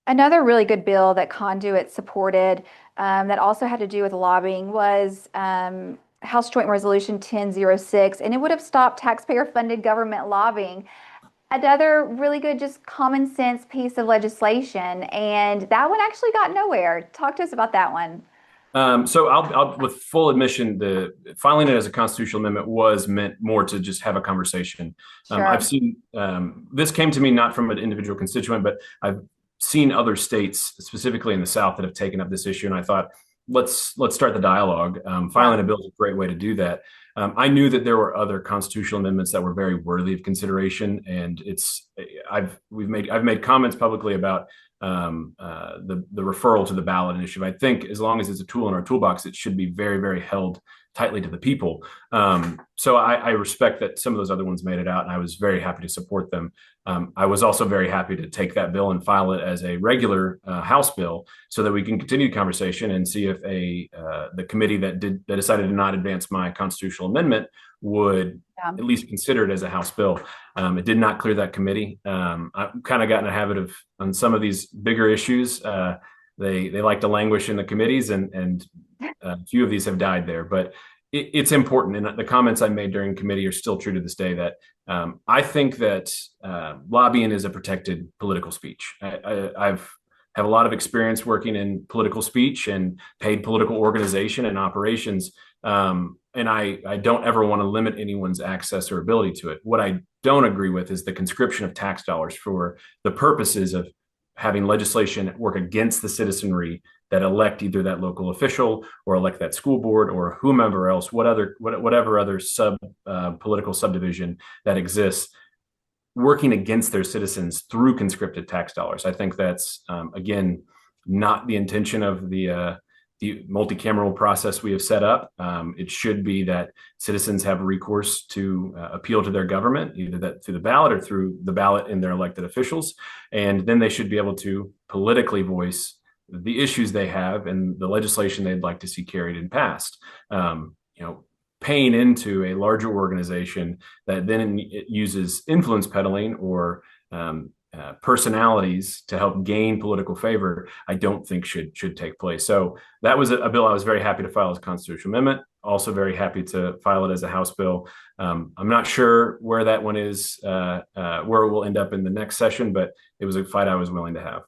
Another really good bill that Conduit supported that also had to do with lobbying was House Joint Resolution 1006, and it would have stopped taxpayer-funded government lobbying. Another really good, just common sense piece of legislation, and that one actually got nowhere. Talk to us about that one. With full admission, the filing it as a constitutional amendment was meant more to just have a conversation. I've Sure. seen this came to me not from an individual constituent, but I've seen other states, specifically in the South, that have taken up this issue, and I thought, let's start the dialogue. Yeah. Filing a bill is a great way to do that. I knew that there were other constitutional amendments that were very worthy of consideration, and I've made comments publicly about the referral to the ballot initiative. I think as long as it's a tool in our toolbox, it should be very held tightly to the people. So I respect that some of those other ones made it out, and I was very happy to support them. I was also very happy to take that bill and file it as a regular House bill, so that we can continue the conversation and see if the committee that decided to not advance my constitutional amendment would Yeah. at least consider it as a House bill. It did not clear that committee. I've kind of gotten a habit of, on some of these bigger issues, they like to languish in the committees, and a few of these have died there. But it's important, and the comments I made during committee are still true to this day. That I think that lobbying is a protected political speech. I've have a lot of experience working in political speech and paid political organization and operations. And I don't ever want to limit anyone's access or ability to it. What I don't agree with is the conscription of tax dollars for the purposes of having legislation work against the citizenry that elect either that local official or elect that school board or whomever else, whatever other political subdivision that exists, working against their citizens through conscripted tax dollars. I think that's again not the intention of the multi-cameral process we have set up. It should be that citizens have recourse to appeal to their government, either that through the ballot or through the ballot in their elected officials. And then they should be able to politically voice the issues they have and the legislation they'd like to see carried and passed. You know, paying into a larger organization that then it uses influence peddling or personalities to help gain political favor, I don't think should take place. So that was a bill I was very happy to file as a constitutional amendment. Also very happy to file it as a House bill. I'm not sure where that one is, where it will end up in the next session, but it was a fight I was willing to have.